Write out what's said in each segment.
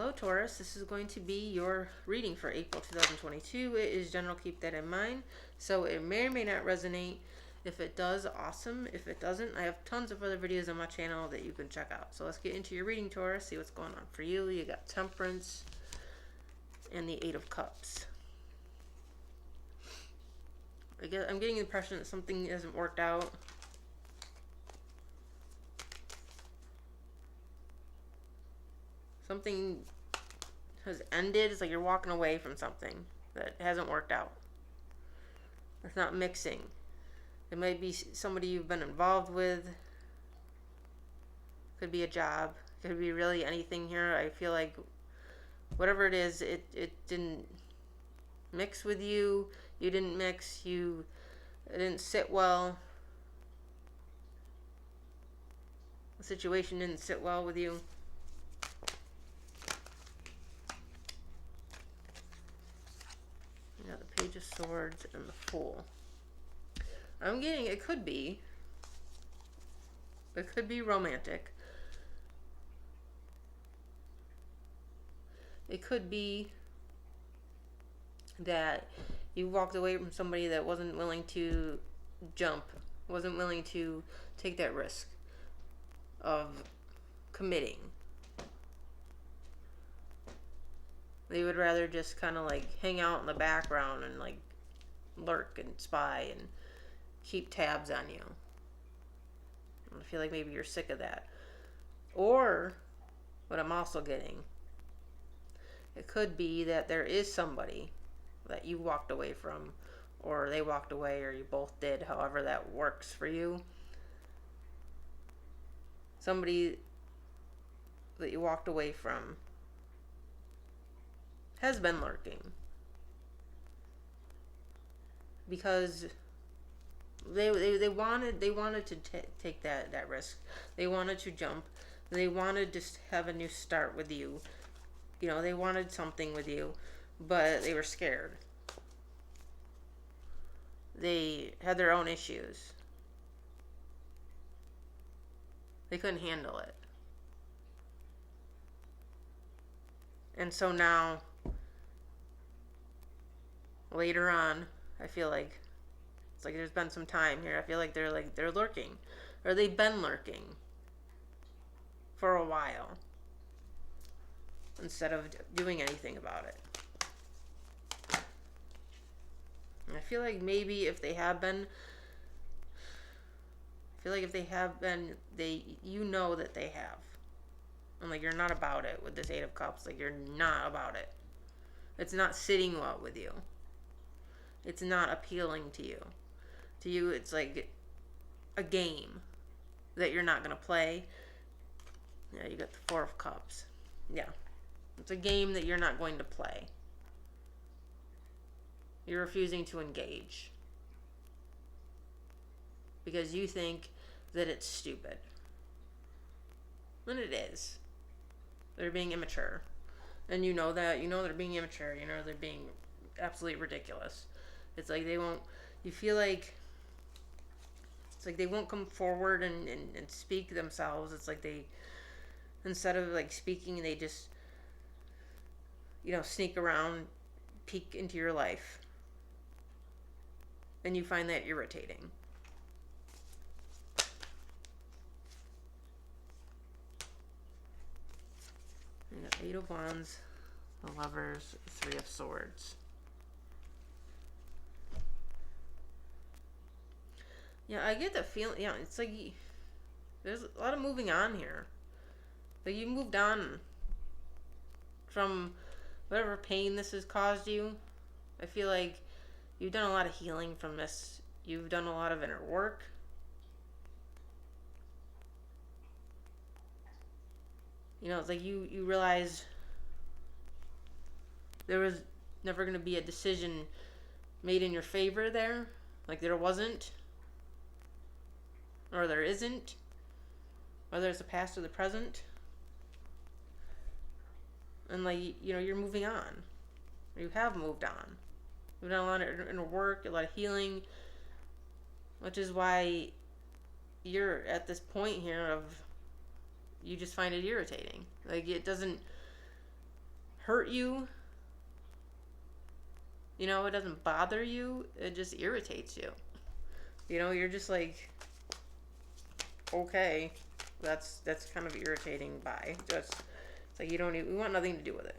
Hello Taurus, this is going to be your reading for April 2022. It is general, keep that in mind. So it may or may not resonate. If it does, awesome. If it doesn't, I have tons of other videos on my channel that you can check out. So let's get into your reading, Taurus, see what's going on for you. You got Temperance and the Eight of Cups. I'm getting the impression that something hasn't worked out. Something has ended. It's like you're walking away from something that hasn't worked out. It's not mixing. It might be somebody you've been involved with. Could be a job. Could be really anything here. I feel like whatever it is, it didn't mix with you. You didn't mix. It didn't sit well. The situation didn't sit well with you. You got the Page of Swords and the Fool. I'm getting, it could be romantic. It could be that you walked away from somebody that wasn't willing to jump, wasn't willing to take that risk of committing. They would rather just kind of like hang out in the background and like lurk and spy and keep tabs on you. I feel like maybe you're sick of that. Or what I'm also getting, it could be that there is somebody that you walked away from, or they walked away, or you both did, however that works for you. Somebody that you walked away from has been lurking because they wanted to take that risk. They wanted to jump. They wanted to have a new start with you. You know, they wanted something with you, but they were scared. They had their own issues. They couldn't handle it. And so now, later on, I feel like it's like there's been some time here. I feel like they're lurking, or they've been lurking for a while instead of doing anything about it. And I feel like maybe if they have been, you know that they have. And like you're not about it with this Eight of Cups. Like you're not about it. It's not sitting well with you. It's not appealing to you. To you, it's like a game that you're not going to play. Yeah, you got the Four of Cups. Yeah. It's a game that you're not going to play. You're refusing to engage. Because you think that it's stupid. And it is. They're being immature. And you know that. You know they're being immature. You know they're being absolutely ridiculous. It's like they won't, you feel like, it's like they won't come forward and speak themselves. It's like they, instead of like speaking, they just, you know, sneak around, peek into your life. And you find that irritating. You got Eight of Wands, the Lovers, Three of Swords. Yeah, I get the feeling. Yeah, it's like there's a lot of moving on here. Like you moved on from whatever pain this has caused you. I feel like you've done a lot of healing from this. You've done a lot of inner work. You know, it's like you realize there was never going to be a decision made in your favor there. Like there wasn't. Or there isn't. Whether it's the past or the present. And like, you know, you're moving on. You have moved on. You've done a lot of inner work, a lot of healing. Which is why you're at this point here of, you just find it irritating. Like it doesn't, hurt you. You know, it doesn't bother you. It just irritates you. You know, you're just like, okay, that's kind of irritating. Bye. Just it's like we want nothing to do with it.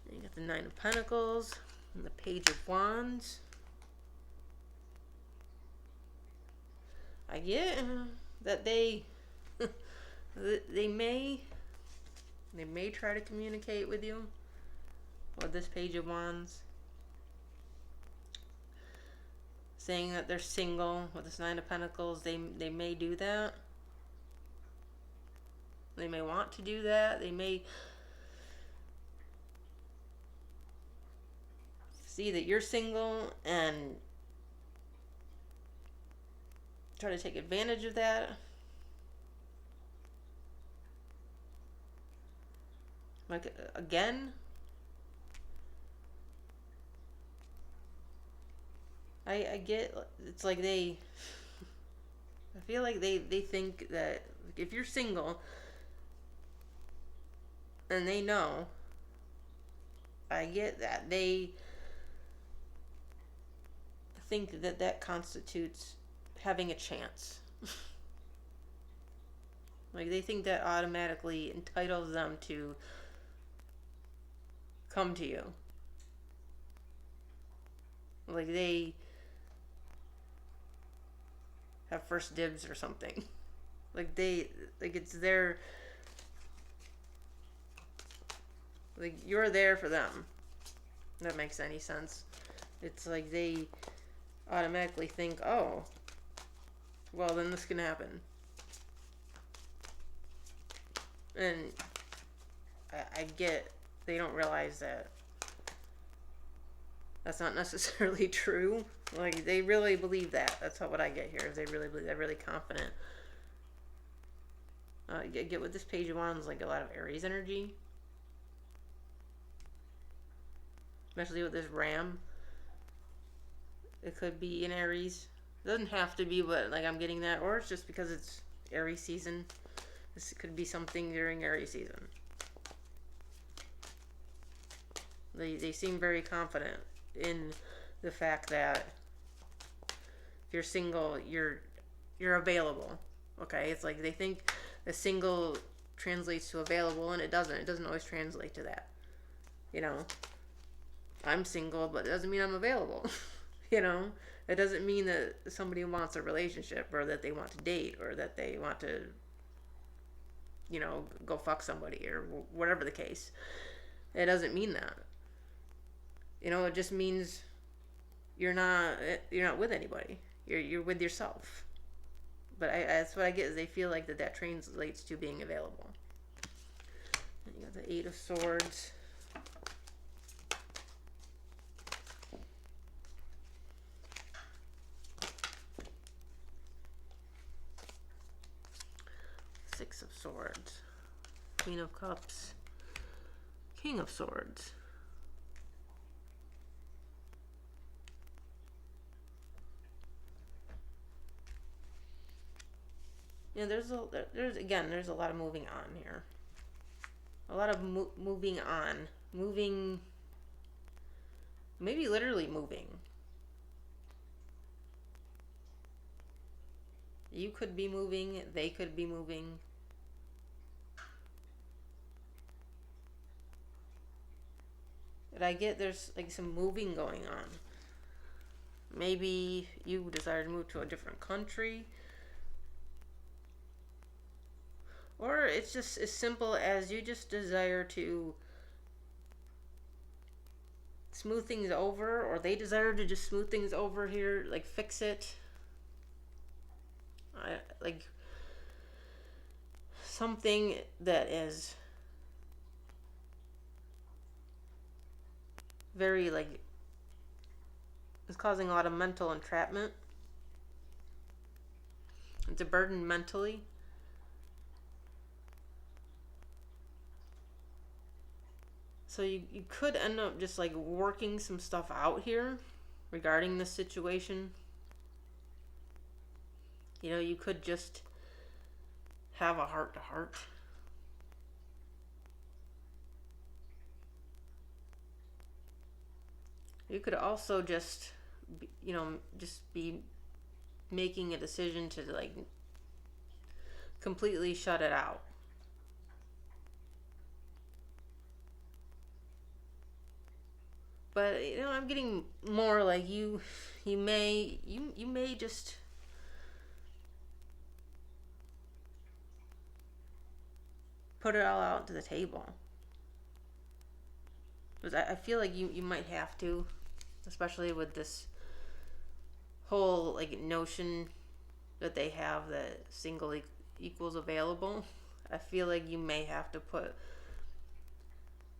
And you got the Nine of Pentacles and the Page of Wands. I get that they may try to communicate with you with this Page of Wands, saying that they're single. With this Nine of Pentacles, they may do that. They may want to do that. They may see that you're single and try to take advantage of that. Like, again, I get, it's like I feel like they think that if you're single, and they know, I get that, they think that constitutes having a chance. Like, they think that automatically entitles them to come to you. Like, they have first dibs or something. Like, it's their, like, you're there for them. If that makes any sense. It's like they automatically think, oh, well, then this can happen. And I get they don't realize that that's not necessarily true. Like, they really believe that. That's what I get here. Is they really believe, they're really confident. Get with this Page of Wands, like a lot of Aries energy. Especially with this Ram. It could be in Aries. It doesn't have to be, but like I'm getting that. Or it's just because it's Aries season. This could be something during Aries season. They seem very confident in the fact that if you're single, you're available. Okay? It's like they think the single translates to available, and it doesn't. It doesn't always translate to that. You know? I'm single, but it doesn't mean I'm available. You know? It doesn't mean that somebody wants a relationship, or that they want to date, or that they want to, you know, go fuck somebody, or whatever the case. It doesn't mean that. You know, it just means you're not with anybody. You're with yourself. But that's what I get, is they feel like that translates to being available. And you got the Eight of Swords. Six of Swords. Queen of Cups. King of Swords. Yeah, there's a lot of moving on here. A lot of moving on. Moving, maybe literally moving. You could be moving, they could be moving. But I get there's like some moving going on. Maybe you desire to move to a different country. Or it's just as simple as you just desire to smooth things over, or they desire to just smooth things over here, like fix it. Like something that is very, like, is causing a lot of mental entrapment. It's a burden mentally. So you could end up just like working some stuff out here regarding this situation. You know, you could just have a heart-to-heart. You could also just, just be making a decision to like completely shut it out. But I'm getting more like you may just put it all out to the table. Because I feel like you might have to, especially with this whole like notion that they have that single equals available. I feel like you may have to put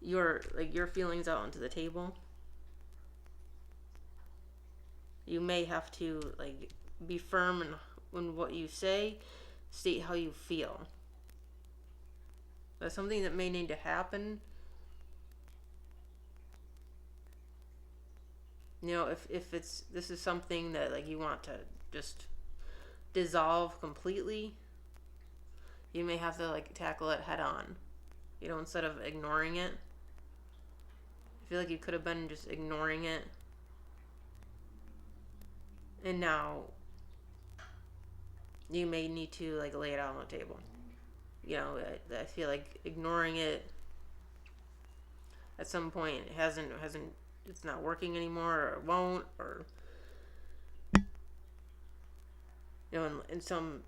your feelings out onto the table. You may have to like be firm in what you say, state how you feel. That's something that may need to happen. If this is something that like you want to just dissolve completely, you may have to like tackle it head on. Instead of ignoring it. I feel like you could have been just ignoring it. And now you may need to like lay it out on the table. I feel like ignoring it at some point hasn't it's not working anymore, or it won't, or in some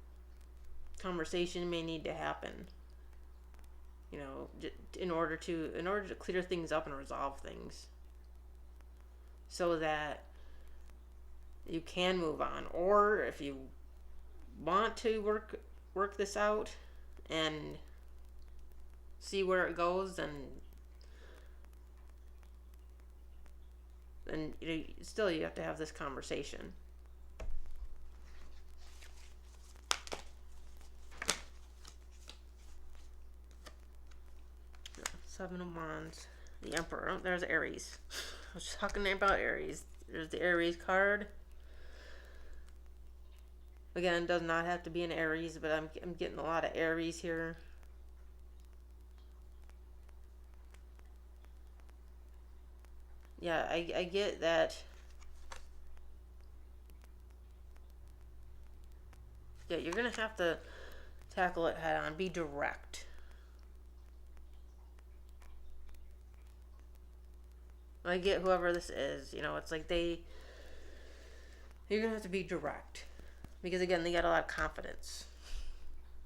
conversation may need to happen. In order to clear things up and resolve things, so that you can move on. Or if you want to work this out and see where it goes, then still you have to have this conversation. Seven of Wands, the Emperor. Oh, there's Aries. I was talking about Aries. There's the Aries card. Again, does not have to be an Aries, but I'm getting a lot of Aries here. Yeah, I get that. Yeah, you're gonna have to tackle it head on. Be direct. I get whoever this is. It's like you're gonna have to be direct, because again, they got a lot of confidence.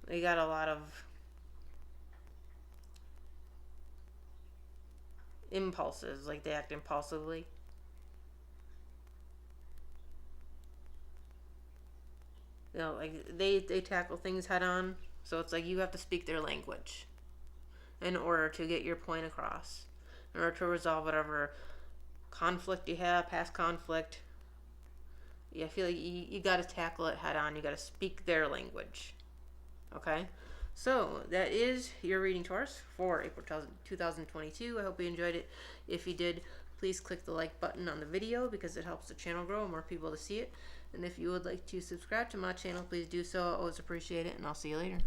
They got a lot of impulses, like they act impulsively. Like they tackle things head on. So it's like you have to speak their language in order to get your point across, in order to resolve whatever conflict you have, past conflict. Yeah, I feel like you got to tackle it head on. You got to speak their language. Okay? So that is your reading, Taurus, for April 2022. I hope you enjoyed it. If you did, please click the like button on the video, because it helps the channel grow and more people to see it. And if you would like to subscribe to my channel, please do so. I always appreciate it, and I'll see you later.